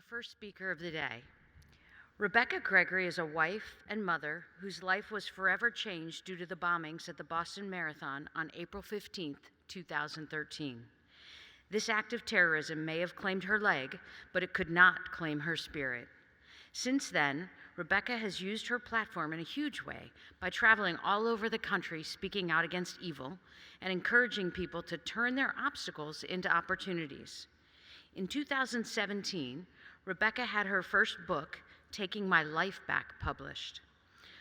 first speaker of the day. Rebekah Gregory is a wife and mother whose life was forever changed due to the bombings at the Boston Marathon on April 15, 2013. This act of terrorism may have claimed her leg, but it could not claim her spirit. Since then, Rebekah has used her platform in a huge way by traveling all over the country speaking out against evil and encouraging people to turn their obstacles into opportunities. In 2017, Rebekah had her first book, Taking My Life Back, published.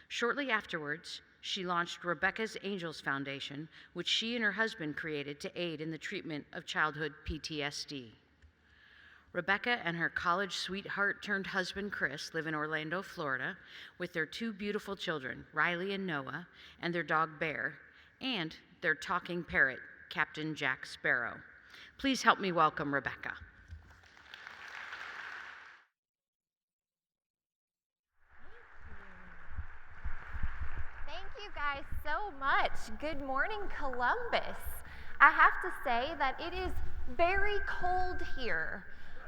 Shortly afterwards, she launched Rebekah's Angels Foundation, which she and her husband created to aid in the treatment of childhood PTSD. Rebekah and her college sweetheart-turned-husband, Chris, live in Orlando, Florida, with their two beautiful children, Riley and Noah, and their dog, Bear, and their talking parrot, Captain Jack Sparrow. Please help me welcome Rebekah. Thank you guys so much. Good morning, Columbus. I have to say that it is very cold here.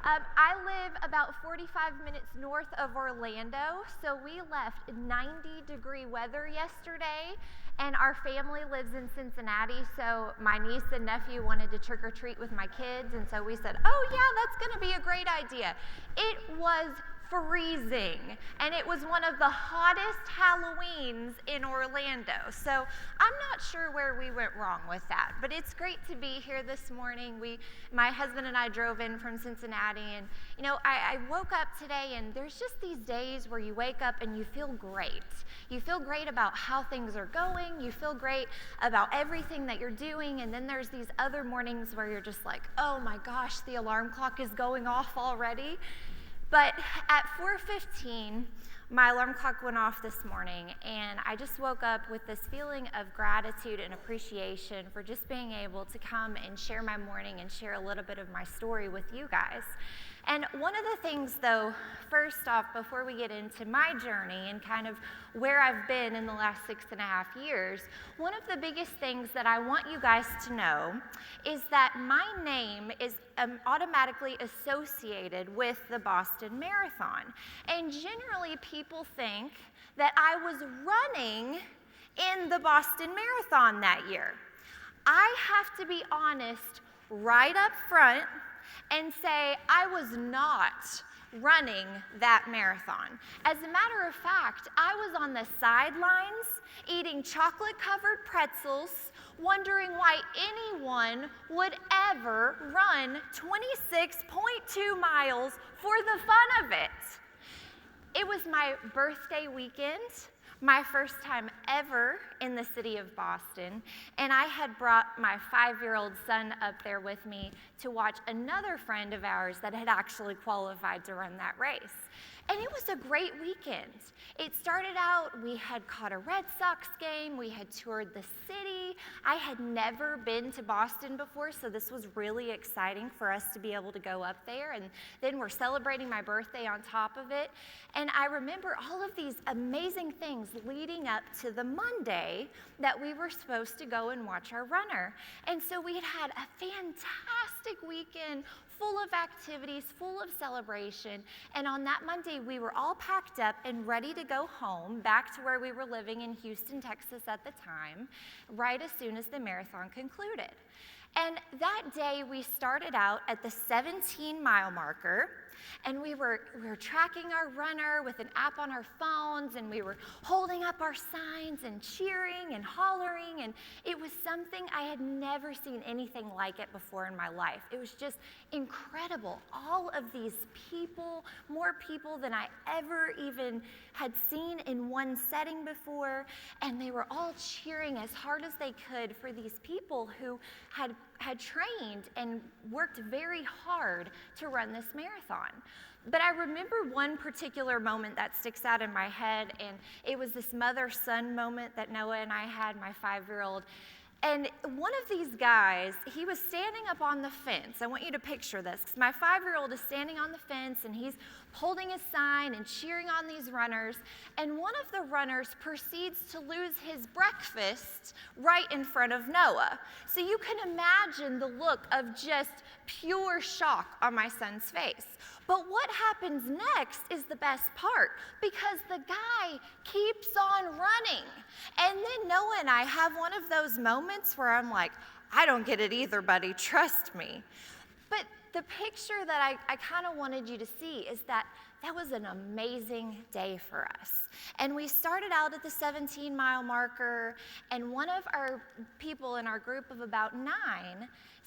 I live about 45 minutes north of Orlando, so we left 90-degree weather yesterday, and our family lives in Cincinnati, so my niece and nephew wanted to trick or treat with my kids, and so we said, oh yeah, that's gonna be a great idea. It was freezing, and it was one of the hottest Halloweens in Orlando, so I'm not sure where we went wrong with that, but it's great to be here this morning. My husband and I drove in from Cincinnati, and you know, I woke up today, and there's just these days where you wake up and you feel great. You feel great about how things are going, you feel great about everything that you're doing, and then there's these other mornings where you're just like, oh my gosh, the alarm clock is going off already. But at 4:15, my alarm clock went off this morning, and I just woke up with this feeling of gratitude and appreciation for just being able to come and share my morning and share a little bit of my story with you guys. And one of the things, though, first off, before we get into my journey and kind of where I've been in the last 6.5 years, one of the biggest things that I want you guys to know is that my name is automatically associated with the Boston Marathon. And generally, people think that I was running in the Boston Marathon that year. I have to be honest right up front and say I was not running that marathon. As a matter of fact, I was on the sidelines eating chocolate-covered pretzels, wondering why anyone would ever run 26.2 miles for the fun of it. It was my birthday weekend, my first time ever in the city of Boston, and I had brought my 5-year-old son up there with me to watch another friend of ours that had actually qualified to run that race. And it was a great weekend. It started out, we had caught a Red Sox game, we had toured the city. I had never been to Boston before, so this was really exciting for us to be able to go up there. And then we're celebrating my birthday on top of it. And I remember all of these amazing things leading up to the Monday that we were supposed to go and watch our runner. And so we had had a fantastic weekend, full of activities, full of celebration. And on that Monday, we were all packed up and ready to go home, back to where we were living in Houston, Texas at the time, right as soon as the marathon concluded. And that day, we started out at the 17-mile marker, and we were tracking our runner with an app on our phones, and we were holding up our signs and cheering and hollering, and it was something I had never seen anything like it before in my life. It was just incredible. All of these people, more people than I ever even had seen in one setting before, and they were all cheering as hard as they could for these people who had trained and worked very hard to run this marathon. But I remember one particular moment that sticks out in my head, and it was this mother-son moment that Noah and I had, my 5-year-old. And one of these guys, he was standing up on the fence. I want you to picture this, because my 5-year-old is standing on the fence, and he's holding a sign and cheering on these runners. And one of the runners proceeds to lose his breakfast right in front of Noah. So you can imagine the look of just pure shock on my son's face. But what happens next is the best part, because the guy keeps on running. And then Noah and I have one of those moments where I'm like, I don't get it either, buddy, trust me. But the picture that I kind of wanted you to see is that was an amazing day for us. And we started out at the 17-mile marker, and one of our people in our group of about 9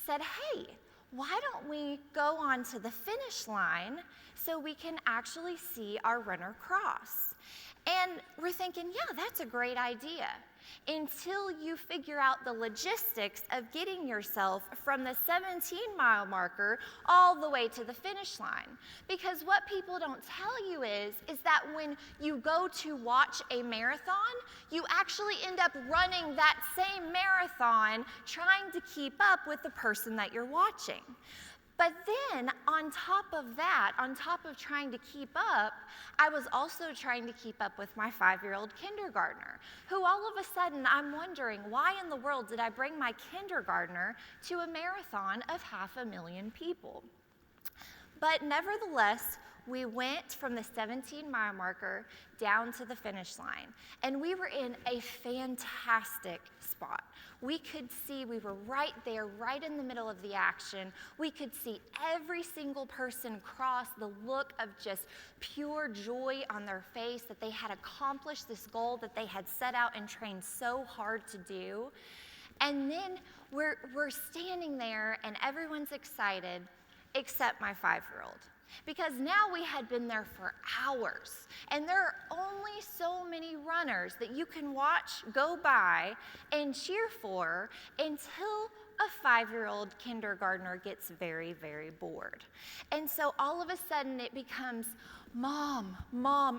said, hey, why don't we go on to the finish line so we can actually see our runner cross? And we're thinking, yeah, that's a great idea, until you figure out the logistics of getting yourself from the 17-mile marker all the way to the finish line. Because what people don't tell you is that when you go to watch a marathon, you actually end up running that same marathon trying to keep up with the person that you're watching. But then, on top of that, on top of trying to keep up, I was also trying to keep up with my 5-year-old kindergartner, who all of a sudden, I'm wondering, why in the world did I bring my kindergartner to a marathon of 500,000 people? But nevertheless, we went from the 17-mile marker down to the finish line, and we were in a fantastic spot. We could see, we were right there, right in the middle of the action. We could see every single person cross, the look of just pure joy on their face that they had accomplished this goal that they had set out and trained so hard to do. And then we're standing there, and everyone's excited, except my 5-year-old. Because now we had been there for hours, and there are only so many runners that you can watch go by and cheer for until a 5-year-old kindergartner gets very, very bored. And so all of a sudden it becomes, Mom,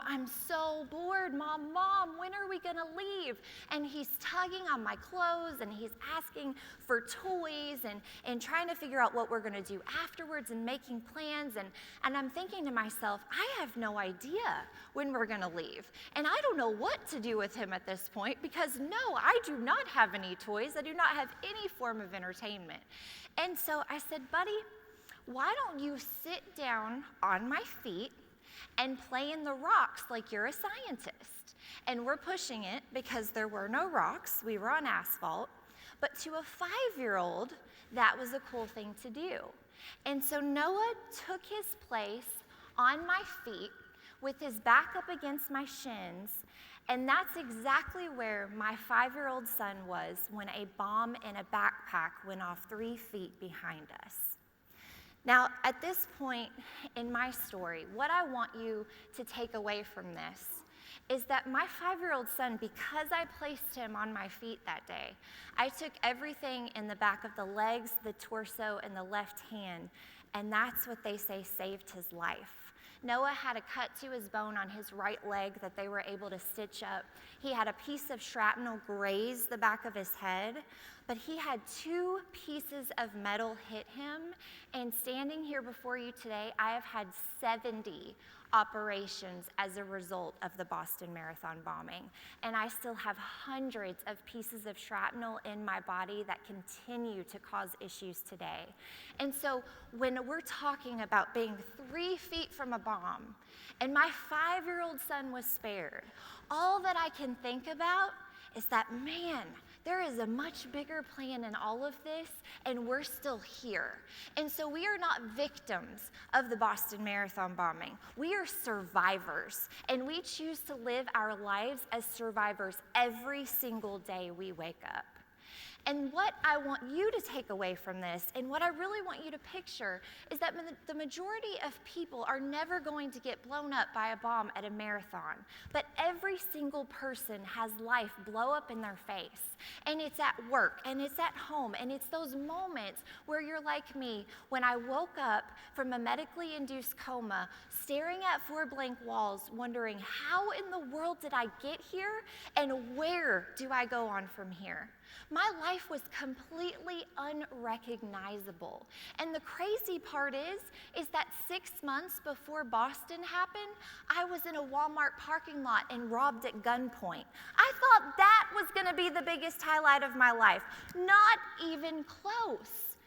I'm so bored. Mom, when are we gonna leave? And he's tugging on my clothes, and he's asking for toys and trying to figure out what we're gonna do afterwards and making plans. And I'm thinking to myself, I have no idea when we're gonna leave. And I don't know what to do with him at this point, because no, I do not have any toys. I do not have any form of entertainment. And so I said, buddy, why don't you sit down on my feet and play in the rocks like you're a scientist? And we're pushing it because there were no rocks, we were on asphalt, but to a 5-year-old, that was a cool thing to do. And so Noah took his place on my feet with his back up against my shins, and that's exactly where my 5-year-old son was when a bomb in a backpack went off 3 feet behind us. Now, at this point in my story, what I want you to take away from this is that my 5-year-old son, because I placed him on my feet that day, I took everything in the back of the legs, the torso, and the left hand, and that's what they say saved his life. Noah had a cut to his bone on his right leg that they were able to stitch up. He had a piece of shrapnel graze the back of his head, but he had 2 pieces of metal hit him. And standing here before you today, I have had 70 operations as a result of the Boston Marathon bombing. And I still have hundreds of pieces of shrapnel in my body that continue to cause issues today. And so when we're talking about being 3 feet from a bomb, and my 5-year-old son was spared, all that I can think about is that, man, there is a much bigger plan in all of this, and we're still here. And so we are not victims of the Boston Marathon bombing. We are survivors, and we choose to live our lives as survivors every single day we wake up. And what I want you to take away from this, and what I really want you to picture, is that the majority of people are never going to get blown up by a bomb at a marathon. But every single person has life blow up in their face. And it's at work, and it's at home, and it's those moments where you're like me, when I woke up from a medically induced coma, staring at 4 blank walls, wondering, how in the world did I get here, and where do I go on from here? My life was completely unrecognizable. And the crazy part is that 6 months before Boston happened, I was in a Walmart parking lot and robbed at gunpoint. I thought that was gonna be the biggest highlight of my life. Not even close.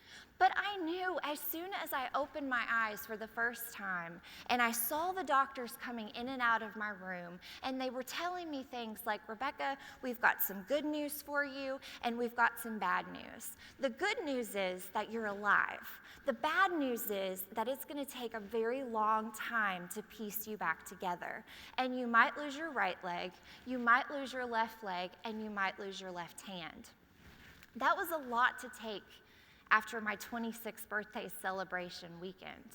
But I knew as soon as I opened my eyes for the first time and I saw the doctors coming in and out of my room, and they were telling me things like, Rebekah, we've got some good news for you and we've got some bad news. The good news is that you're alive. The bad news is that it's going to take a very long time to piece you back together. And you might lose your right leg, you might lose your left leg, and you might lose your left hand. That was a lot to take after my 26th birthday celebration weekend.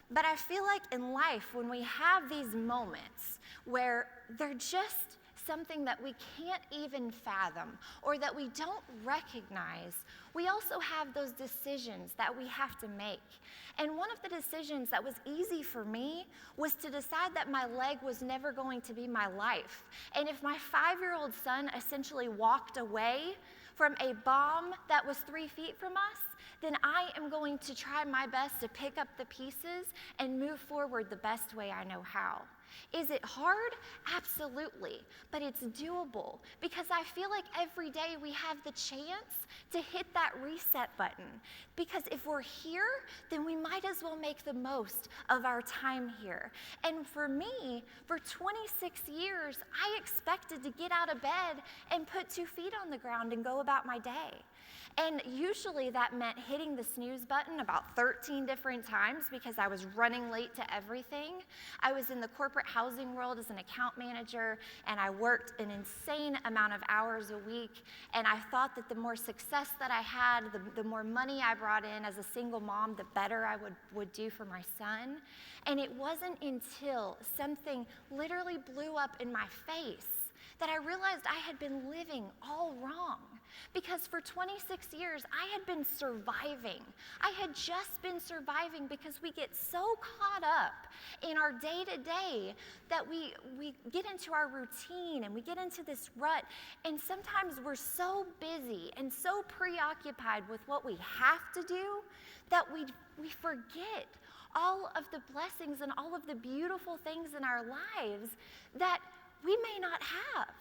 But I feel like in life, when we have these moments where they're just something that we can't even fathom or that we don't recognize, we also have those decisions that we have to make. And one of the decisions that was easy for me was to decide that my leg was never going to be my life. And if my 5-year-old son essentially walked away from a bomb that was 3 feet from us, then I am going to try my best to pick up the pieces and move forward the best way I know how. Is it hard? Absolutely, but it's doable because I feel like every day we have the chance to hit that reset button, because if we're here, then we might as well make the most of our time here. And for me, for 26 years, I expected to get out of bed and put 2 feet on the ground and go about my day. And usually that meant hitting the snooze button about 13 different times because I was running late to everything. I was in the corporate housing world as an account manager, and I worked an insane amount of hours a week. And I thought that the more success that I had, the more money I brought in as a single mom, the better I would do for my son. And it wasn't until something literally blew up in my face that I realized I had been living all wrong. Because for 26 years, I had been surviving. I had just been surviving because we get so caught up in our day-to-day that we get into our routine and we get into this rut. And sometimes we're so busy and so preoccupied with what we have to do that we forget all of the blessings and all of the beautiful things in our lives that we may not have.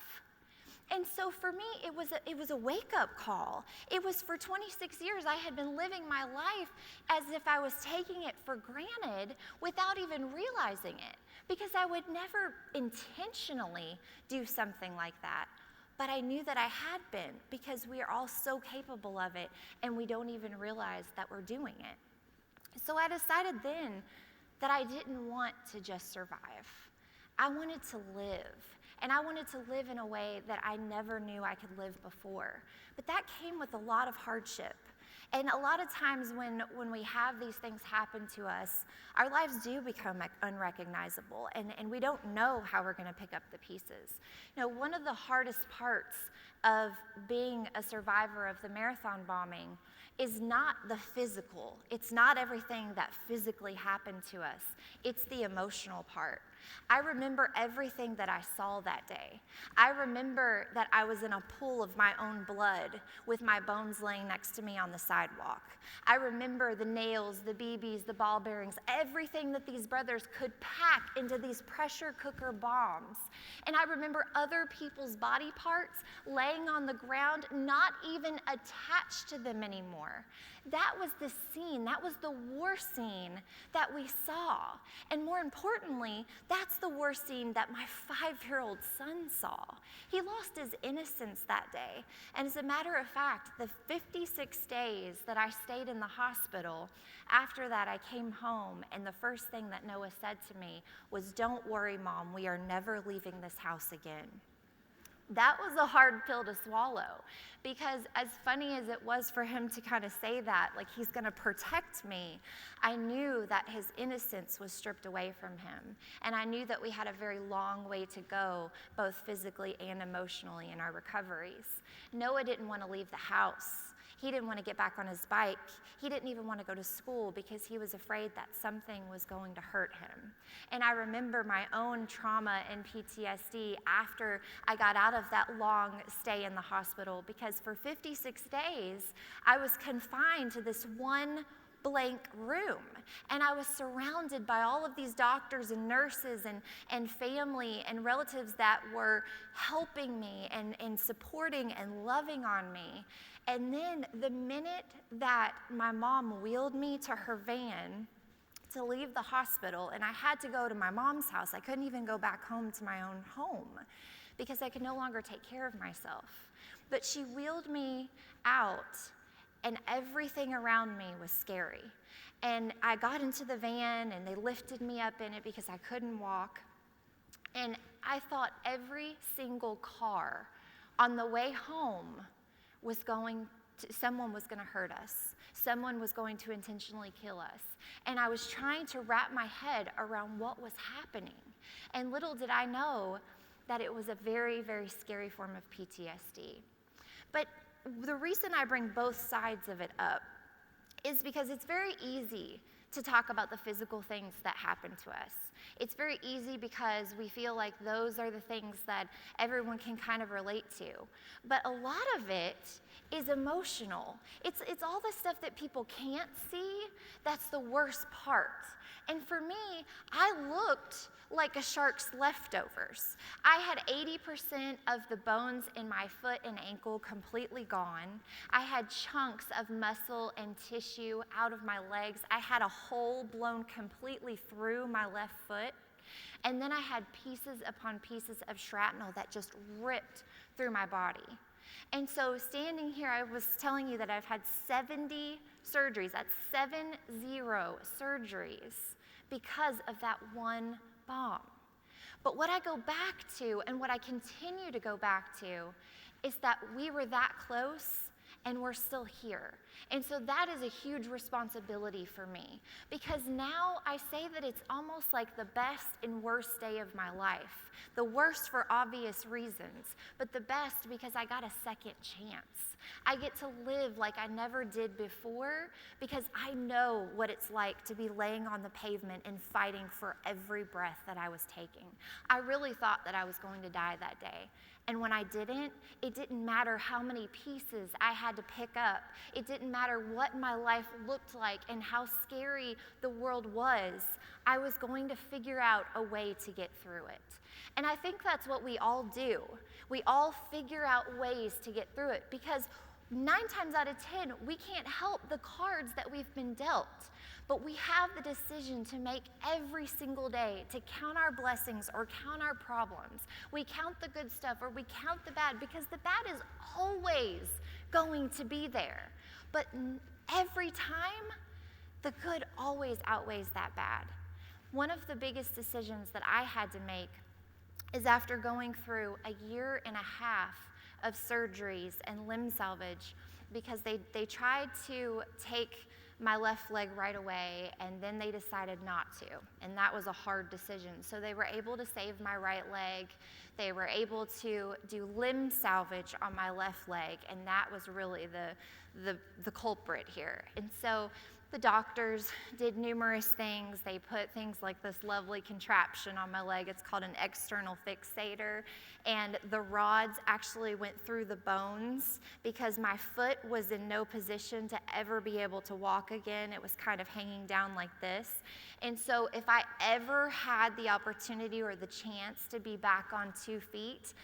And so for me, it was a wake-up call. It was for 26 years, I had been living my life as if I was taking it for granted without even realizing it, because I would never intentionally do something like that. But I knew that I had been, because we are all so capable of it, and we don't even realize that we're doing it. So I decided then that I didn't want to just survive. I wanted to live. And I wanted to live in a way that I never knew I could live before. But that came with a lot of hardship. And a lot of times when we have these things happen to us, our lives do become unrecognizable, and we don't know how we're going to pick up the pieces. You know, one of the hardest parts of being a survivor of the marathon bombing is not the physical. It's not everything that physically happened to us. It's the emotional part. I remember everything that I saw that day. I remember that I was in a pool of my own blood with my bones laying next to me on the sidewalk. I remember the nails, the BBs, the ball bearings, everything that these brothers could pack into these pressure cooker bombs. And I remember other people's body parts laying on the ground, not even attached to them anymore. That was the scene, that was the war scene that we saw. And more importantly, that's the war scene that my 5-year-old son saw. He lost his innocence that day. And as a matter of fact, the 56 days that I stayed in the hospital, after that I came home, and the first thing that Noah said to me was, "Don't worry, Mom, we are never leaving this house again." That was a hard pill to swallow, because as funny as it was for him to kind of say that, like he's going to protect me, I knew that his innocence was stripped away from him. And I knew that we had a very long way to go, both physically and emotionally, in our recoveries. Noah didn't want to leave the house. He didn't want to get back on his bike. He didn't even want to go to school because he was afraid that something was going to hurt him. And I remember my own trauma and PTSD after I got out of that long stay in the hospital, because for 56 days, I was confined to this one blank room. And I was surrounded by all of these doctors and nurses and family and relatives that were helping me and supporting and loving on me. And then the minute that my mom wheeled me to her van to leave the hospital, and I had to go to my mom's house, I couldn't even go back home to my own home because I could no longer take care of myself. But she wheeled me out, and everything around me was scary. And I got into the van, and they lifted me up in it because I couldn't walk. And I thought every single car on the way home someone was going to hurt us. Someone was going to intentionally kill us. And I was trying to wrap my head around what was happening. And little did I know that it was a very, very scary form of PTSD. But the reason I bring both sides of it up is because it's very easy to talk about the physical things that happen to us. It's very easy because we feel like those are the things that everyone can kind of relate to. But a lot of it is emotional. It's all the stuff that people can't see that's the worst part. And for me, I looked like a shark's leftovers. I had 80% of the bones in my foot and ankle completely gone. I had chunks of muscle and tissue out of my legs. I had a hole blown completely through my left foot. And then I had pieces upon pieces of shrapnel that just ripped through my body. And so standing here, I was telling you that I've had 70 surgeries. That's 70 surgeries because of that one bomb. But what I go back to, and what I continue to go back to, is that we were that close and we're still here. And so that is a huge responsibility for me, because now I say that it's almost like the best and worst day of my life. The worst for obvious reasons, but the best because I got a second chance. I get to live like I never did before because I know what it's like to be laying on the pavement and fighting for every breath that I was taking. I really thought that I was going to die that day. And when I didn't, it didn't matter how many pieces I had to pick up. It didn't matter what my life looked like and how scary the world was. I was going to figure out a way to get through it. And I think that's what we all do. We all figure out ways to get through it because 9 times out of 10, we can't help the cards that we've been dealt. But we have the decision to make every single day to count our blessings or count our problems. We count the good stuff or we count the bad because the bad is always going to be there. But every time, the good always outweighs that bad. One of the biggest decisions that I had to make is after going through a 1.5 years of surgeries and limb salvage, because they tried to take my left leg right away, and then they decided not to, and that was a hard decision. So they were able to save my right leg. They were able to do limb salvage on my left leg, and that was really the culprit here. And so the doctors did numerous things. They put things like this lovely contraption on my leg. It's called an external fixator. And the rods actually went through the bones because my foot was in no position to ever be able to walk again. It was kind of hanging down like this. And so if I ever had the opportunity or the chance to be back on 2 feet,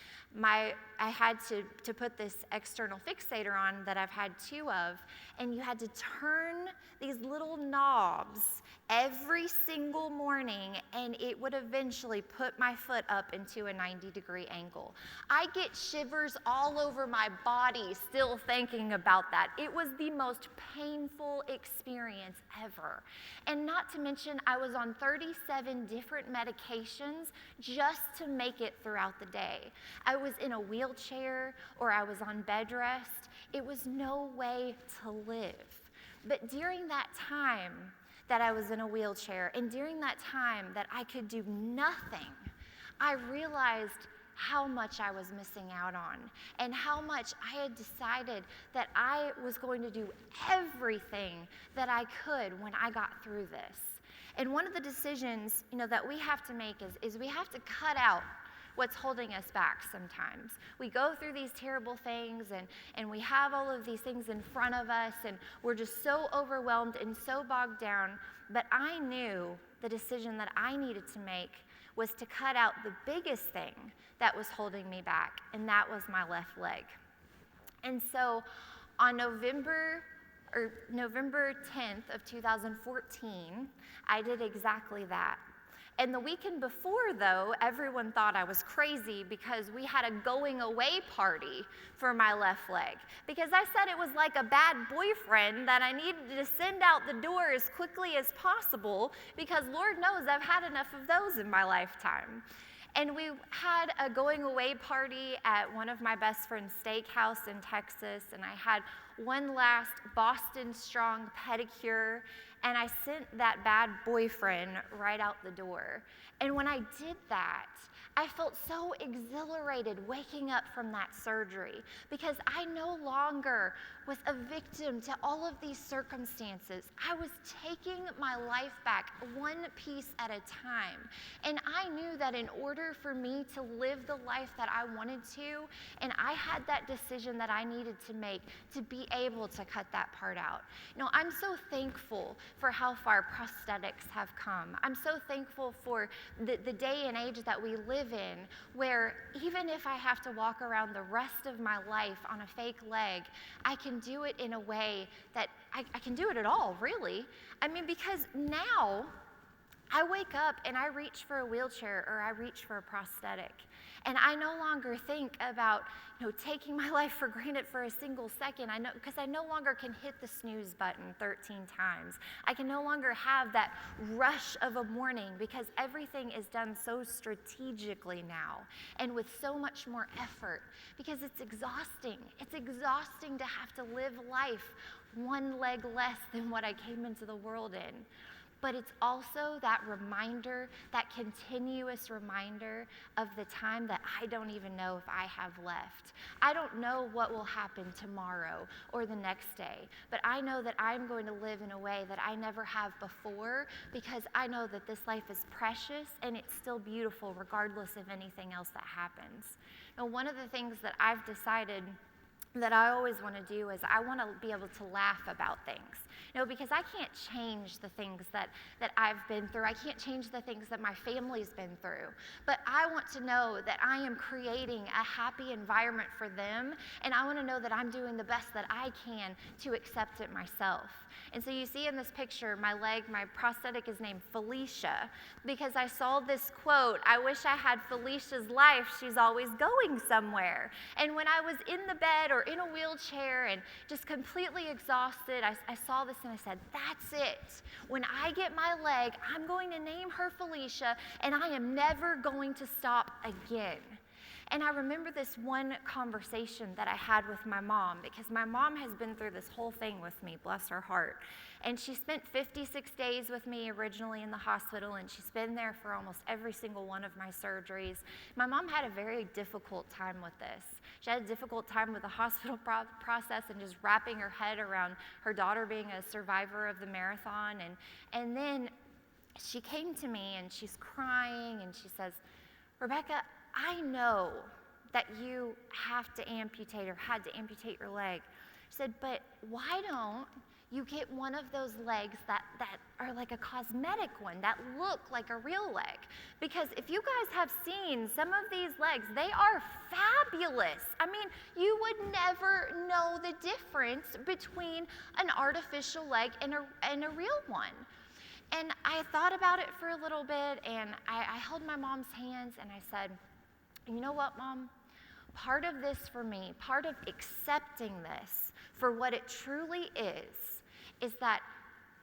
I had to put this external fixator on that I've had 2 of, and you had to turn these little knobs every single morning, and it would eventually put my foot up into a 90-degree angle. I get shivers all over my body still thinking about that. It was the most painful experience ever. And not to mention, I was on 37 different medications just to make it throughout the day. I was in a wheelchair or I was on bed rest. It was no way to live. But during that time that I was in a wheelchair and during that time that I could do nothing, I realized how much I was missing out on and how much I had decided that I was going to do everything that I could when I got through this. And one of the decisions, that we have to make is we have to cut out what's holding us back sometimes. We go through these terrible things and we have all of these things in front of us and we're just so overwhelmed and so bogged down. But I knew the decision that I needed to make was to cut out the biggest thing that was holding me back, and that was my left leg. And so on November 10th of 2014, I did exactly that. And the weekend before, though, everyone thought I was crazy because we had a going away party for my left leg. Because I said it was like a bad boyfriend that I needed to send out the door as quickly as possible because Lord knows I've had enough of those in my lifetime. And we had a going away party at one of my best friend's steakhouse in Texas, and I had one last Boston Strong pedicure, and I sent that bad boyfriend right out the door. And when I did that, I felt so exhilarated waking up from that surgery because I no longer was a victim to all of these circumstances. I was taking my life back one piece at a time. And I knew that in order for me to live the life that I wanted to, and I had that decision that I needed to make to be able to cut that part out. You know, I'm so thankful for how far prosthetics have come. I'm so thankful for the day and age that we live in, where even if I have to walk around the rest of my life on a fake leg, I can do it in a way that I can do it at all, really. I mean, because now I wake up and I reach for a wheelchair or I reach for a prosthetic. And I no longer think about, taking my life for granted for a single second. I know, because I no longer can hit the snooze button 13 times. I can no longer have that rush of a morning because everything is done so strategically now and with so much more effort because it's exhausting. It's exhausting to have to live life one leg less than what I came into the world in. But it's also that reminder, that continuous reminder of the time that I don't even know if I have left. I don't know what will happen tomorrow or the next day, but I know that I'm going to live in a way that I never have before because I know that this life is precious and it's still beautiful regardless of anything else that happens. Now, one of the things that I've decided that I always want to do is I want to be able to laugh about things. Because I can't change the things that I've been through. I can't change the things that my family's been through. But I want to know that I am creating a happy environment for them, and I want to know that I'm doing the best that I can to accept it myself. And so you see in this picture, my prosthetic is named Felicia because I saw this quote, "I wish I had Felicia's life. She's always going somewhere." And when I was in the bed or in a wheelchair and just completely exhausted, I saw this and I said, that's it. When I get my leg, I'm going to name her Felicia, and I am never going to stop again. And I remember this one conversation that I had with my mom, because my mom has been through this whole thing with me, bless her heart. And she spent 56 days with me originally in the hospital, and she's been there for almost every single one of my surgeries. My mom had a very difficult time with this. She had a difficult time with the hospital process and just wrapping her head around her daughter being a survivor of the marathon. And then she came to me and she's crying and she says, "Rebekah, I know that you have to amputate or had to amputate your leg." She said, "But why don't you get one of those legs that are like a cosmetic one, that look like a real leg? Because if you guys have seen some of these legs, they are fabulous. I mean, you would never know the difference between an artificial leg and a real one." And I thought about it for a little bit, and I held my mom's hands and I said, "You know what, Mom? Part of this for me, part of accepting this for what it truly is that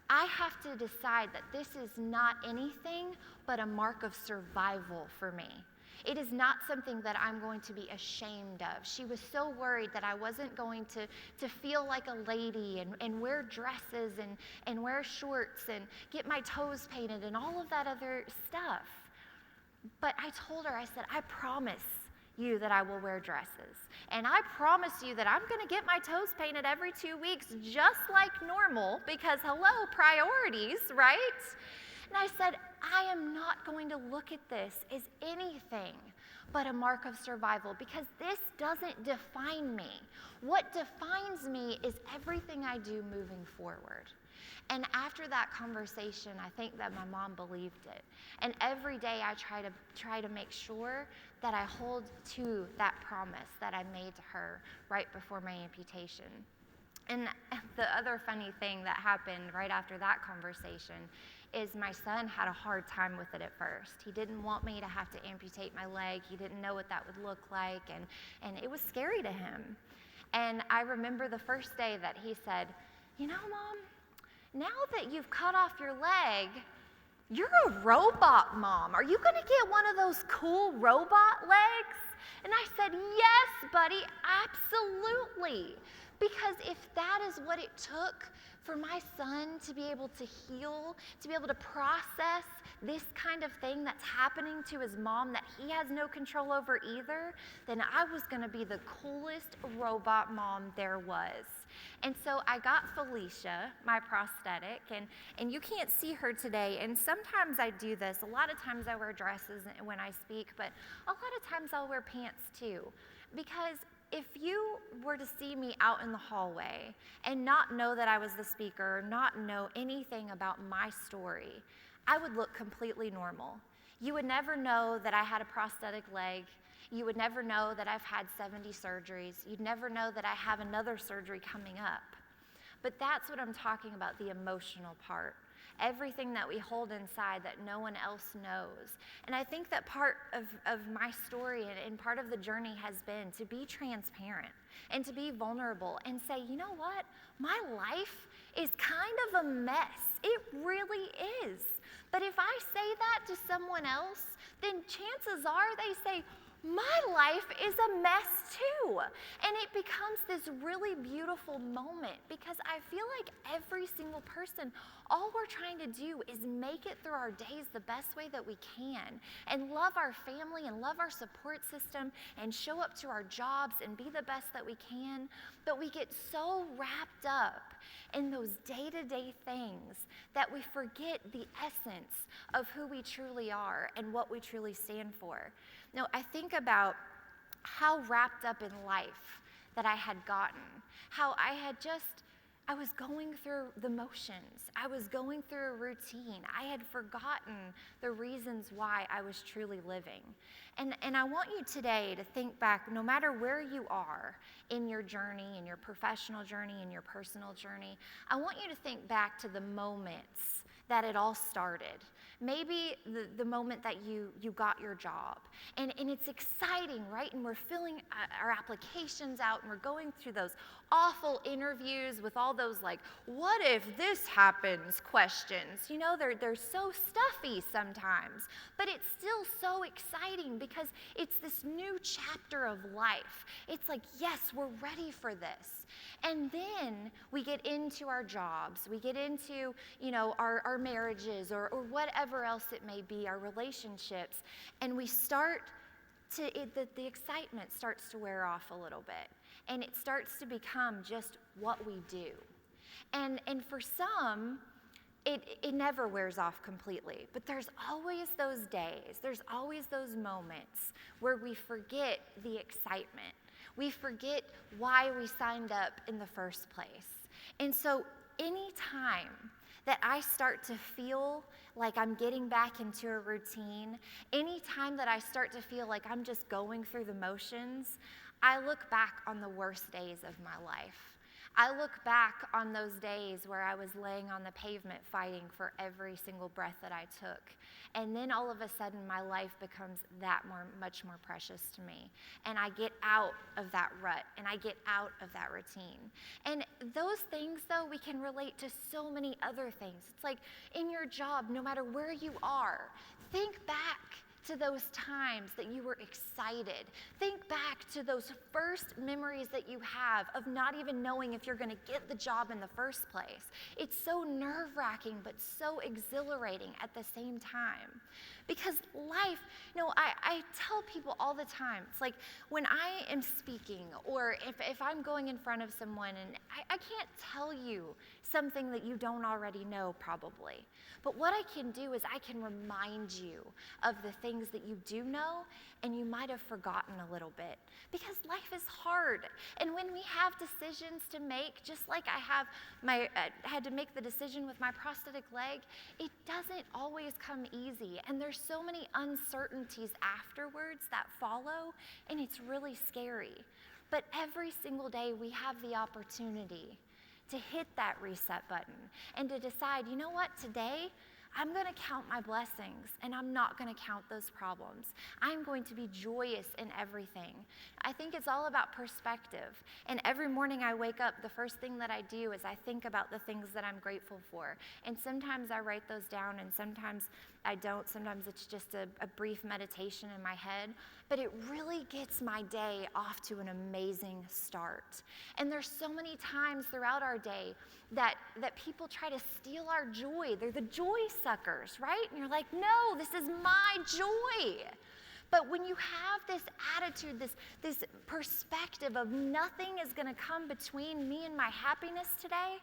I have to decide that this is not anything but a mark of survival for me. It is not something that I'm going to be ashamed of." She was so worried that I wasn't going to feel like a lady and wear dresses and wear shorts and get my toes painted and all of that other stuff. But I told her, I said, "I promise you that I will wear dresses. And I promise you that I'm going to get my toes painted every 2 weeks just like normal because, hello, priorities, right?" And I said, I am not going to look at this as anything but a mark of survival, because this doesn't define me. What defines me is everything I do moving forward. And after that conversation, I think that my mom believed it. And every day I try to make sure that I hold to that promise that I made to her right before my amputation. And the other funny thing that happened right after that conversation is my son had a hard time with it at first. He didn't want me to have to amputate my leg. He didn't know what that would look like, and it was scary to him. And I remember the first day that he said, you know, Mom, now that you've cut off your leg, you're a robot mom. Are you going to get one of those cool robot legs? And I said, yes, buddy, absolutely. Because if that is what it took for my son to be able to heal, to be able to process this kind of thing that's happening to his mom that he has no control over either, then I was going to be the coolest robot mom there was. And so I got Felicia, my prosthetic, and you can't see her today, and sometimes I do this. A lot of times I wear dresses when I speak, but a lot of times I'll wear pants too, because if you were to see me out in the hallway and not know that I was the speaker, not know anything about my story, I would look completely normal. You would never know that I had a prosthetic leg. You would never know that I've had 70 surgeries. You'd never know that I have another surgery coming up. But that's what I'm talking about, the emotional part. Everything that we hold inside that no one else knows. And I think that part of my story and part of the journey has been to be transparent and to be vulnerable and say, you know what? My life is kind of a mess. It really is. But if I say that to someone else, then chances are they say, my life is a mess too. And it becomes this really beautiful moment, because I feel like every single person, all we're trying to do is make it through our days the best way that we can, and love our family and love our support system and show up to our jobs and be the best that we can. But we get so wrapped up in those day-to-day things that we forget the essence of who we truly are and what we truly stand for. Now, I think about how wrapped up in life that I had gotten, how I was going through the motions. I was going through a routine. I had forgotten the reasons why I was truly living. And I want you today to think back, no matter where you are in your journey, in your professional journey, in your personal journey, I want you to think back to the moments that it all started. Maybe the moment that you got your job, and it's exciting, right? And we're filling our applications out, and we're going through those awful interviews with all those like, what if this happens questions. You know, they're so stuffy sometimes, but it's still so exciting because it's this new chapter of life. It's like, yes, we're ready for this. And then we get into our jobs, we get into, you know, our marriages or whatever else it may be, our relationships, and we start to, the excitement starts to wear off a little bit, and it starts to become just what we do. And for some, it never wears off completely, but there's always those days, there's always those moments where we forget the excitement. We forget why we signed up in the first place. And so anytime that I start to feel like I'm getting back into a routine, anytime that I start to feel like I'm just going through the motions, I look back on the worst days of my life. I look back on those days where I was laying on the pavement fighting for every single breath that I took. And then all of a sudden my life becomes much more precious to me. And I get out of that rut, and I get out of that routine. And those things, though, we can relate to so many other things. It's like in your job, no matter where you are, think back to those times that you were excited. Think back to those first memories that you have of not even knowing if you're going to get the job in the first place. It's so nerve-wracking, but so exhilarating at the same time. Because life, I tell people all the time, it's like when I am speaking or if I'm going in front of someone and I can't tell you something that you don't already know probably. But what I can do is I can remind you of the things that you do know and you might have forgotten a little bit. Because life is hard. And when we have decisions to make, just like I had to make the decision with my prosthetic leg, it doesn't always come easy. And there's so many uncertainties afterwards that follow, and it's really scary. But every single day we have the opportunity to hit that reset button and to decide, you know what, today I'm going to count my blessings and I'm not going to count those problems. I'm going to be joyous in everything. I think it's all about perspective. And every morning I wake up, the first thing that I do is I think about the things that I'm grateful for. And sometimes I write those down and sometimes I don't. Sometimes it's just a brief meditation in my head. But it really gets my day off to an amazing start. And there's so many times throughout our day that people try to steal our joy. They're the joy suckers, right? And you're like, no, this is my joy. But when you have this attitude, this perspective of nothing is going to come between me and my happiness today,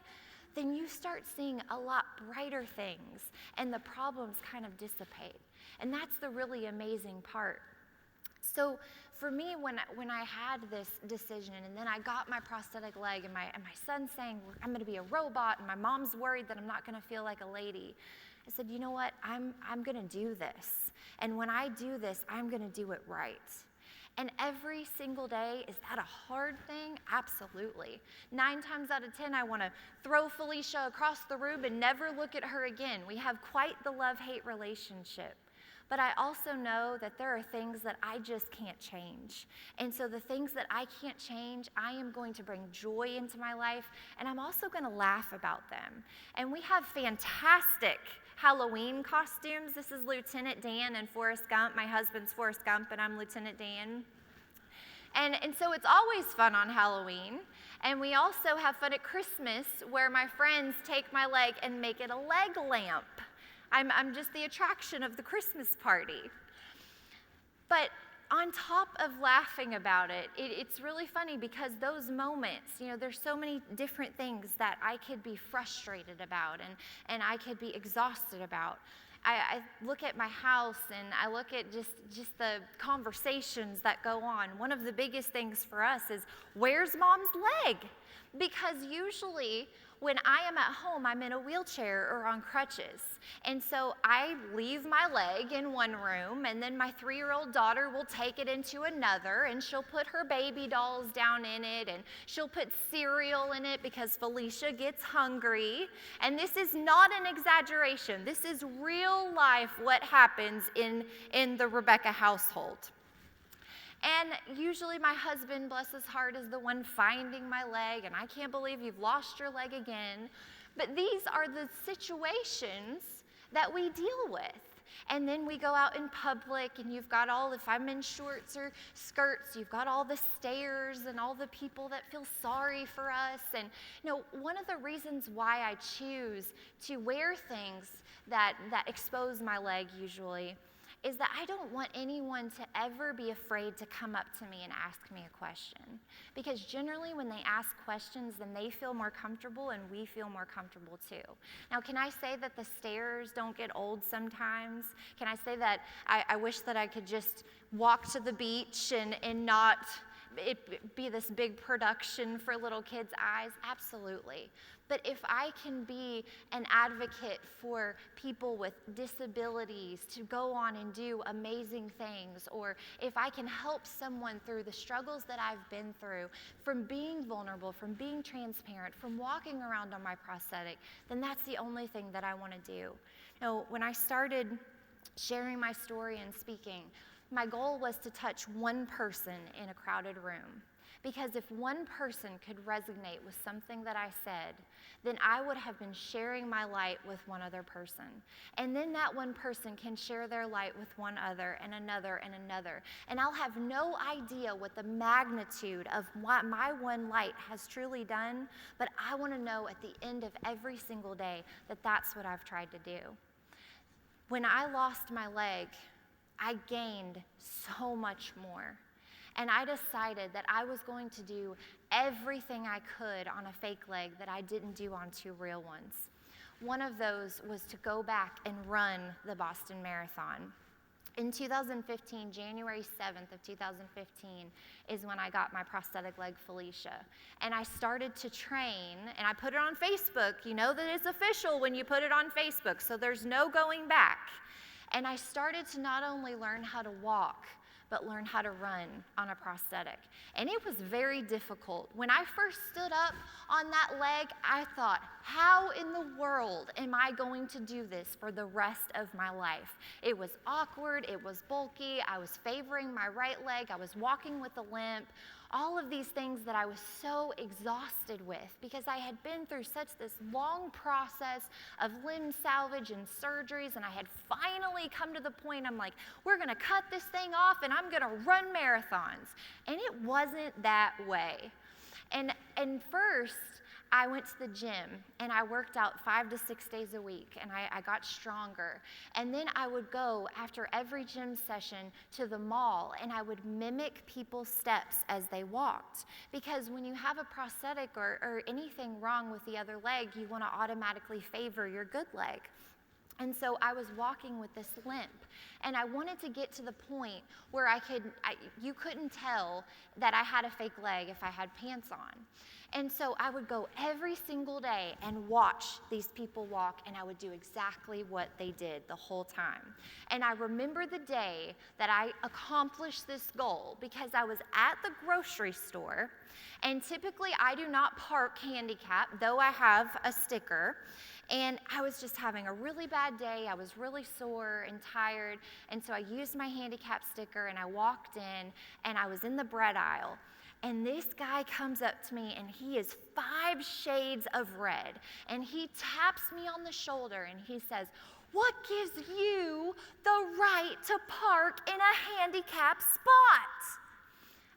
then you start seeing a lot brighter things and the problems kind of dissipate. And that's the really amazing part. So for me, when I had this decision and then I got my prosthetic leg and my son's saying, I'm going to be a robot, and my mom's worried that I'm not going to feel like a lady, I said, you know what, I'm going to do this. And when I do this, I'm going to do it right. And every single day, is that a hard thing? Absolutely. 9 times out of 10, I want to throw Felicia across the room and never look at her again. We have quite the love-hate relationship. But I also know that there are things that I just can't change. And so the things that I can't change, I am going to bring joy into my life, and I'm also going to laugh about them. And we have fantastic Halloween costumes. This is Lieutenant Dan and Forrest Gump. My husband's Forrest Gump, and I'm Lieutenant Dan. And so it's always fun on Halloween. And we also have fun at Christmas, where my friends take my leg and make it a leg lamp. I'm just the attraction of the Christmas party. But on top of laughing about it, it's really funny because those moments, there's so many different things that I could be frustrated about and I could be exhausted about. I look at my house and I look at just the conversations that go on. One of the biggest things for us is, where's mom's leg? Because usually when I am at home, I'm in a wheelchair or on crutches. And so I leave my leg in one room, and then my 3-year-old daughter will take it into another, and she'll put her baby dolls down in it, and she'll put cereal in it because Felicia gets hungry. And this is not an exaggeration. This is real life what happens in the Rebekah household. And usually my husband, bless his heart, is the one finding my leg, and I can't believe you've lost your leg again. But these are the situations that we deal with. And then we go out in public, and you've got if I'm in shorts or skirts, you've got all the stares and all the people that feel sorry for us. And one of the reasons why I choose to wear things that expose my leg usually is that I don't want anyone to ever be afraid to come up to me and ask me a question. Because generally when they ask questions, then they feel more comfortable and we feel more comfortable too. Now, can I say that the stares don't get old sometimes? Can I say that I wish that I could just walk to the beach and not it be this big production for little kids' eyes? Absolutely. But if I can be an advocate for people with disabilities to go on and do amazing things, or if I can help someone through the struggles that I've been through, from being vulnerable, from being transparent, from walking around on my prosthetic, then that's the only thing that I want to do. When I started sharing my story and speaking, my goal was to touch one person in a crowded room. Because if one person could resonate with something that I said, then I would have been sharing my light with one other person. And then that one person can share their light with one other and another and another. And I'll have no idea what the magnitude of what my one light has truly done, but I want to know at the end of every single day that that's what I've tried to do. When I lost my leg, I gained so much more. And I decided that I was going to do everything I could on a fake leg that I didn't do on 2 real ones. One of those was to go back and run the Boston Marathon. In 2015, January 7th of 2015, is when I got my prosthetic leg, Felicia. And I started to train, and I put it on Facebook. You know that it's official when you put it on Facebook, so there's no going back. And I started to not only learn how to walk, but learn how to run on a prosthetic. And it was very difficult. When I first stood up on that leg, I thought, how in the world am I going to do this for the rest of my life? It was awkward, it was bulky, I was favoring my right leg, I was walking with a limp, all of these things that I was so exhausted with because I had been through this long process of limb salvage and surgeries, and I had finally come to the point, I'm like, we're gonna cut this thing off and I'm gonna run marathons. And it wasn't that way. And first, I went to the gym and I worked out 5 to 6 days a week, and I got stronger. And then I would go after every gym session to the mall and I would mimic people's steps as they walked. Because when you have a prosthetic or anything wrong with the other leg, you want to automatically favor your good leg. And so I was walking with this limp, and I wanted to get to the point where you couldn't tell that I had a fake leg if I had pants on. And so I would go every single day and watch these people walk, and I would do exactly what they did the whole time. And I remember the day that I accomplished this goal because I was at the grocery store, and typically I do not park handicapped, though I have a sticker. And I was just having a really bad day. I was really sore and tired. And so I used my handicap sticker and I walked in, and I was in the bread aisle. And this guy comes up to me, and he is 5 shades of red. And he taps me on the shoulder and he says, "What gives you the right to park in a handicap spot?"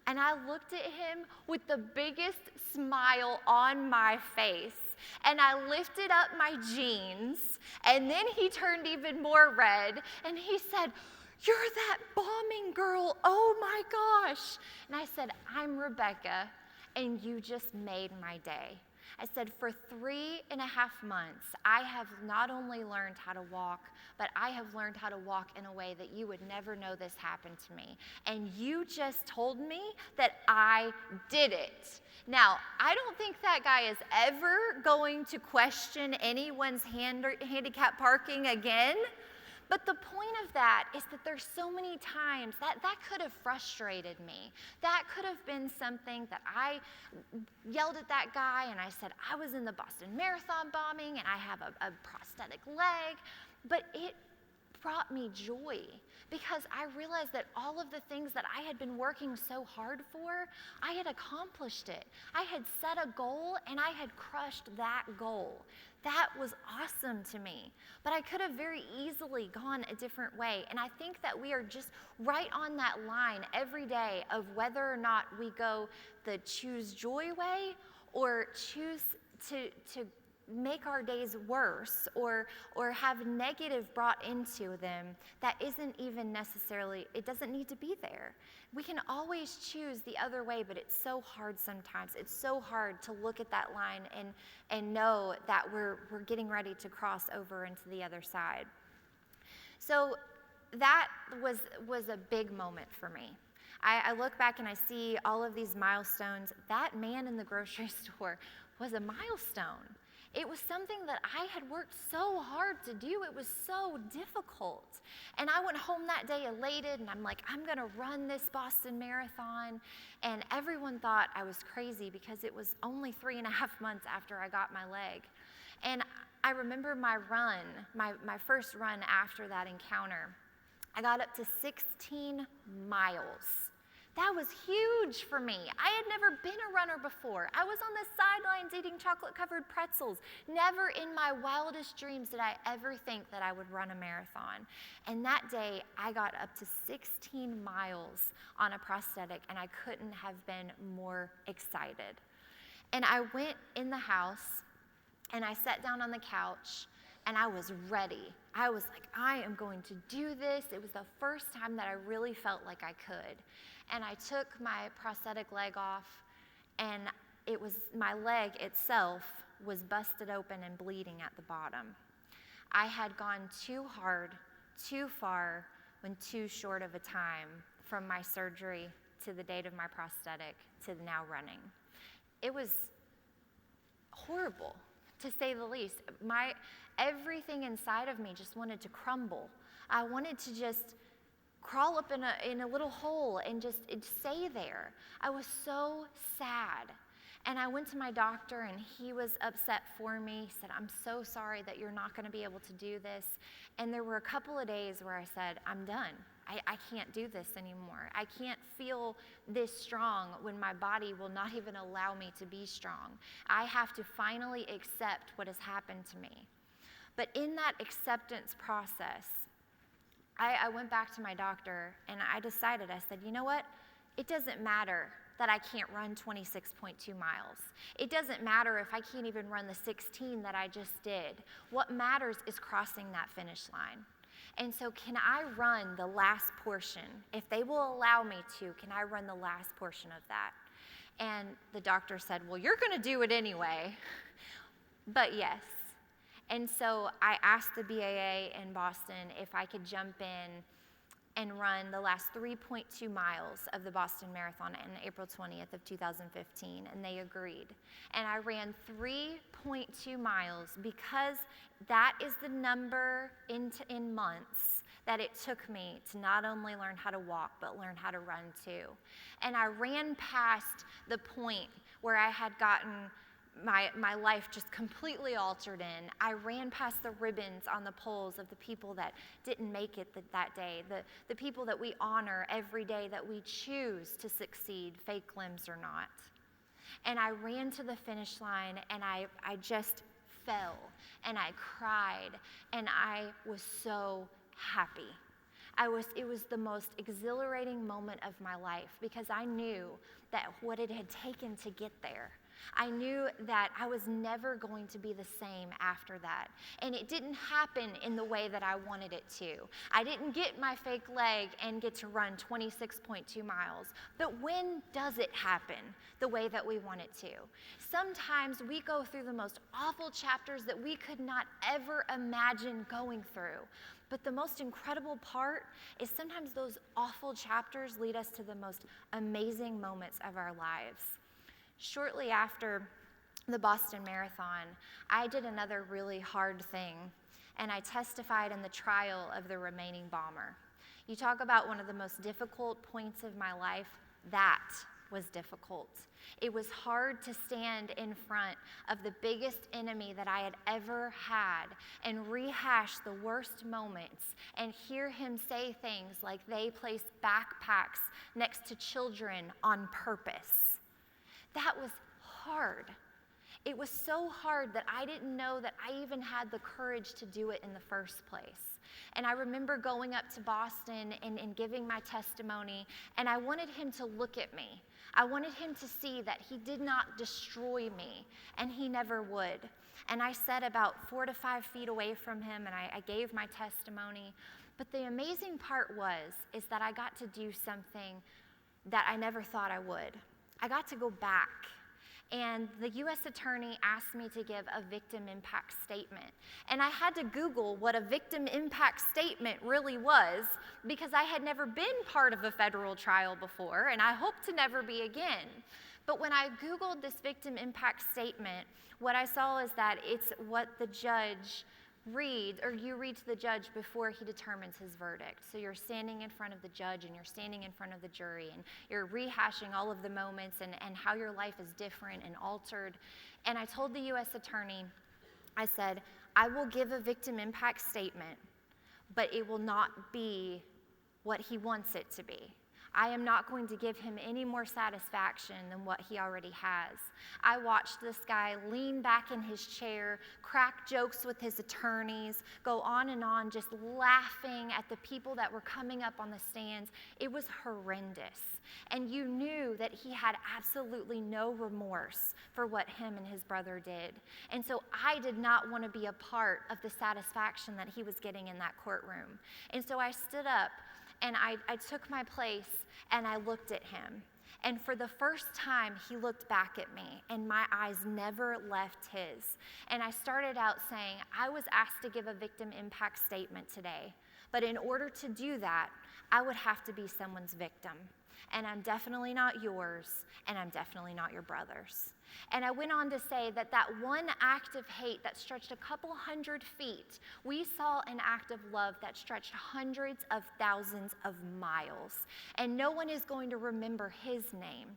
And I looked at him with the biggest smile on my face. And I lifted up my jeans, and then he turned even more red, and he said, "You're that bombing girl, oh my gosh." And I said, "I'm Rebekah, and you just made my day." I said, for 3.5 months, I have not only learned how to walk, but I have learned how to walk in a way that you would never know this happened to me. And you just told me that I did it. Now, I don't think that guy is ever going to question anyone's handicap parking again. But the point of that is that there's so many times that could have frustrated me. That could have been something that I yelled at that guy and I said, I was in the Boston Marathon bombing and I have a prosthetic leg. But it brought me joy because I realized that all of the things that I had been working so hard for, I had accomplished it. I had set a goal and I had crushed that goal. That was awesome to me. But I could have very easily gone a different way. And I think that we are just right on that line every day of whether or not we go the choose joy way or choose to make our days worse or have negative brought into them that isn't even necessarily, it doesn't need to be there. We can always choose the other way, but it's so hard sometimes. It's so hard to look at that line and know that we're getting ready to cross over into the other side. So that was a big moment for me. I look back and I see all of these milestones. That man in the grocery store was a milestone. It was something that I had worked so hard to do. It was so difficult. And I went home that day elated, and I'm like, I'm going to run this Boston Marathon. And everyone thought I was crazy because it was only 3.5 months after I got my leg. And I remember my run, my first run after that encounter. I got up to 16 miles. That was huge for me. I had never been a runner before. I was on the sidelines eating chocolate-covered pretzels. Never in my wildest dreams did I ever think that I would run a marathon. And that day, I got up to 16 miles on a prosthetic, and I couldn't have been more excited. And I went in the house, and I sat down on the couch, and I was ready. I was like, I am going to do this. It was the first time that I really felt like I could. And I took my prosthetic leg off, and my leg itself was busted open and bleeding at the bottom. I had gone too hard, too far, when too short of a time from my surgery to the date of my prosthetic to now running. It was horrible, to say the least. Everything inside of me just wanted to crumble. I wanted to just crawl up in a little hole and just stay there. I was so sad. And I went to my doctor, and he was upset for me. He said, I'm so sorry that you're not going to be able to do this. And there were a couple of days where I said, I'm done. I can't do this anymore. I can't feel this strong when my body will not even allow me to be strong. I have to finally accept what has happened to me. But in that acceptance process, I went back to my doctor, and I decided, I said, you know what? It doesn't matter that I can't run 26.2 miles. It doesn't matter if I can't even run the 16 that I just did. What matters is crossing that finish line. And so can I run the last portion? If they will allow me to, can I run the last portion of that? And the doctor said, well, you're going to do it anyway. But yes. And so I asked the BAA in Boston if I could jump in and run the last 3.2 miles of the Boston Marathon on April 20th of 2015, and they agreed. And I ran 3.2 miles because that is the number in months that it took me to not only learn how to walk, but learn how to run too. And I ran past the point where I had gotten my life just completely altered in. I ran past the ribbons on the poles of the people that didn't make it that day, the people that we honor every day that we choose to succeed, fake limbs or not. And I ran to the finish line, and I just fell, and I cried, and I was so happy. It was the most exhilarating moment of my life because I knew that what it had taken to get there. I knew that I was never going to be the same after that. And it didn't happen in the way that I wanted it to. I didn't get my fake leg and get to run 26.2 miles. But when does it happen the way that we want it to? Sometimes we go through the most awful chapters that we could not ever imagine going through. But the most incredible part is sometimes those awful chapters lead us to the most amazing moments of our lives. Shortly after the Boston Marathon, I did another really hard thing, and I testified in the trial of the remaining bomber. You talk about one of the most difficult points of my life, that was difficult. It was hard to stand in front of the biggest enemy that I had ever had and rehash the worst moments and hear him say things like they placed backpacks next to children on purpose. That was hard. It was so hard that I didn't know that I even had the courage to do it in the first place. And I remember going up to Boston and giving my testimony, and I wanted him to look at me. I wanted him to see that he did not destroy me, and he never would. And I sat about 4 to 5 feet away from him, and I gave my testimony. But the amazing part is that I got to do something that I never thought I would. I got to go back, and the U.S. Attorney asked me to give a victim impact statement. And I had to Google what a victim impact statement really was because I had never been part of a federal trial before, and I hope to never be again. But when I Googled this victim impact statement, what I saw is that it's what the judge you read to the judge before he determines his verdict. So you're standing in front of the judge and you're standing in front of the jury and you're rehashing all of the moments and how your life is different and altered. And I told the U.S. Attorney, I said, I will give a victim impact statement, but it will not be what he wants it to be. I am not going to give him any more satisfaction than what he already has. I watched this guy lean back in his chair, crack jokes with his attorneys, go on, just laughing at the people that were coming up on the stands. It was horrendous. And you knew that he had absolutely no remorse for what him and his brother did. And so I did not want to be a part of the satisfaction that he was getting in that courtroom. And so I stood up and I took my place and I looked at him. And for the first time, he looked back at me, and my eyes never left his. And I started out saying, I was asked to give a victim impact statement today, but in order to do that, I would have to be someone's victim. And I'm definitely not yours, and I'm definitely not your brother's. And I went on to say that one act of hate that stretched a couple hundred feet, we saw an act of love that stretched hundreds of thousands of miles. And no one is going to remember his name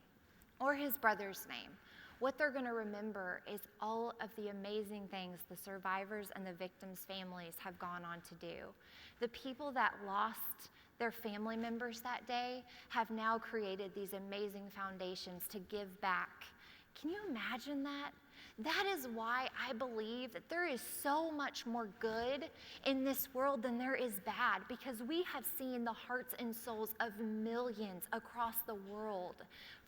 or his brother's name. What they're going to remember is all of the amazing things the survivors and the victims' families have gone on to do. The people that lost their family members that day have now created these amazing foundations to give back. Can you imagine that? That is why I believe that there is so much more good in this world than there is bad, because we have seen the hearts and souls of millions across the world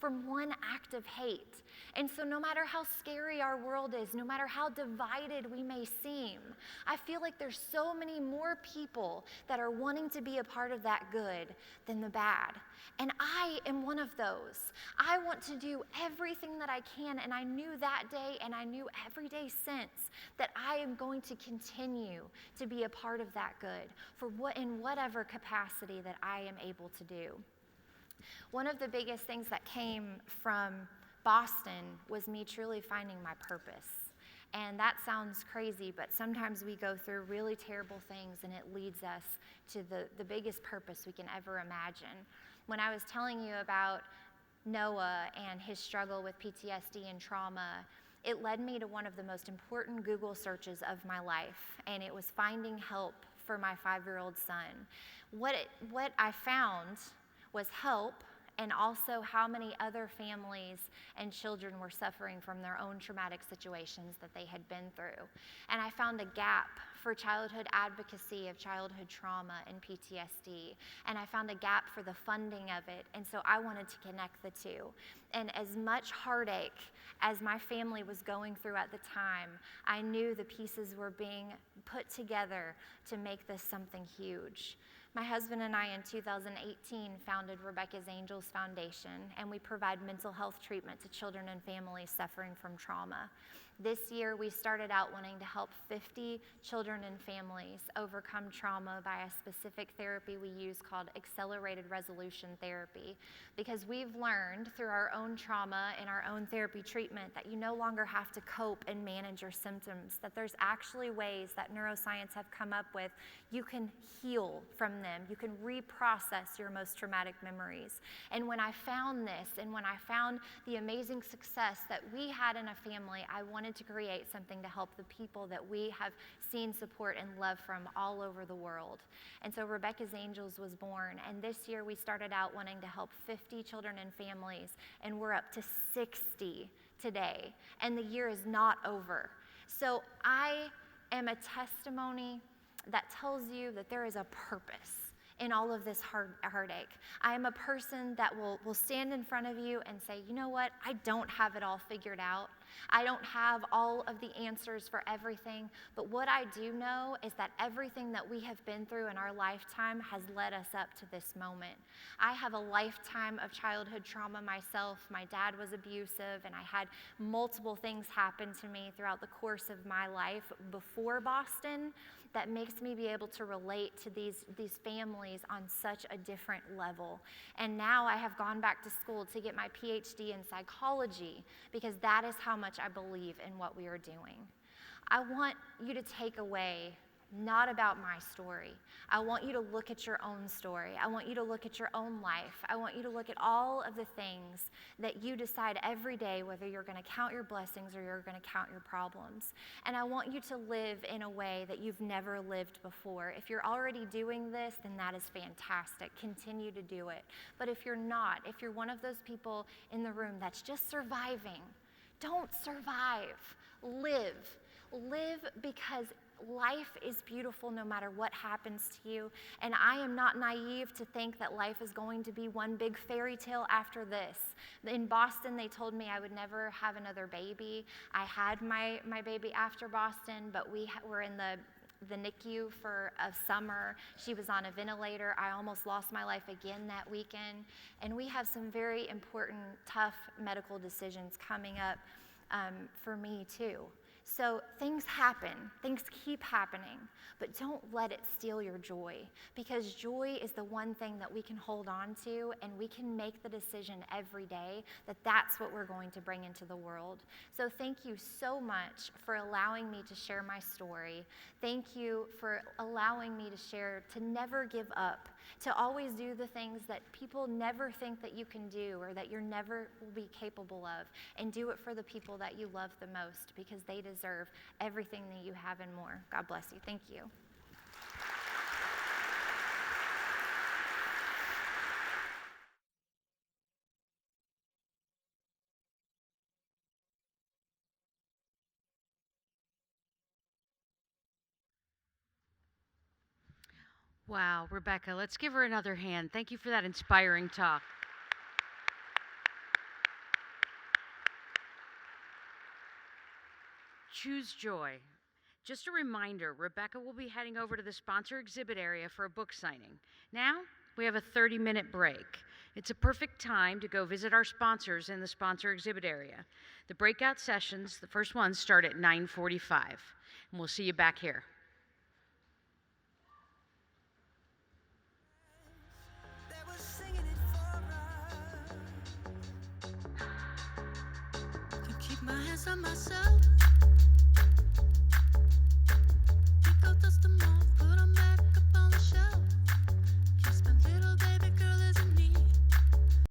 from one act of hate. And so no matter how scary our world is, no matter how divided we may seem, I feel like there's so many more people that are wanting to be a part of that good than the bad. And I am one of those. I want to do everything that I can, and I knew that day, and I knew every day since, that I am going to continue to be a part of that good in whatever capacity that I am able to do. One of the biggest things that came from Boston was me truly finding my purpose. And that sounds crazy, but sometimes we go through really terrible things, and it leads us to the biggest purpose we can ever imagine. When I was telling you about Noah and his struggle with PTSD and trauma, it led me to one of the most important Google searches of my life, and it was finding help for my 5-year-old son. What I found was help, and also how many other families and children were suffering from their own traumatic situations that they had been through. And I found a gap for childhood advocacy of childhood trauma and PTSD. And I found a gap for the funding of it. And so I wanted to connect the two. And as much heartache as my family was going through at the time, I knew the pieces were being put together to make this something huge. My husband and I in 2018 founded Rebekah's Angels Foundation, and we provide mental health treatment to children and families suffering from trauma. This year, we started out wanting to help 50 children and families overcome trauma by a specific therapy we use called accelerated resolution therapy, because we've learned through our own trauma and our own therapy treatment that you no longer have to cope and manage your symptoms, that there's actually ways that neuroscience have come up with. You can heal from them. You can reprocess your most traumatic memories. And when I found this, and when I found the amazing success that we had in a family, I wanted to create something to help the people that we have seen support and love from all over the world. And so Rebekah's Angels was born, and this year we started out wanting to help 50 children and families, and we're up to 60 today, and the year is not over. So I am a testimony that tells you that there is a purpose in all of this heartache. I am a person that will stand in front of you and say, you know what, I don't have it all figured out. I don't have all of the answers for everything, but what I do know is that everything that we have been through in our lifetime has led us up to this moment. I have a lifetime of childhood trauma myself. My dad was abusive, and I had multiple things happen to me throughout the course of my life before Boston that makes me be able to relate to these families on such a different level. And now I have gone back to school to get my PhD in psychology, because that is how much I believe in what we are doing. I want you to take away not about my story. I want you to look at your own story. I want you to look at your own life. I want you to look at all of the things that you decide every day whether you're going to count your blessings or you're going to count your problems. And I want you to live in a way that you've never lived before. If you're already doing this, then that is fantastic. Continue to do it. But if you're not, if you're one of those people in the room that's just surviving, don't survive. Live. Live, because life is beautiful no matter what happens to you. And I am not naive to think that life is going to be one big fairy tale after this. In Boston, they told me I would never have another baby. I had my baby after Boston, but we were in the NICU for a summer. She was on a ventilator. I almost lost my life again that weekend. And we have some very important, tough medical decisions coming up for me too. So things happen, things keep happening, but don't let it steal your joy, because joy is the one thing that we can hold on to, and we can make the decision every day that that's what we're going to bring into the world. So thank you so much for allowing me to share my story. Thank you for allowing me to share, to never give up, to always do the things that people never think that you can do or that you're never will be capable of, and do it for the people that you love the most, because they deserve everything that you have and more. God bless you. Thank you. Wow, Rebekah, let's give her another hand. Thank you for that inspiring talk. Choose joy. Just a reminder, Rebekah will be heading over to the sponsor exhibit area for a book signing. Now, we have a 30-minute break. It's a perfect time to go visit our sponsors in the sponsor exhibit area. The breakout sessions, the first ones, start at 9:45, and we'll see you back here. Can keep my hands on myself.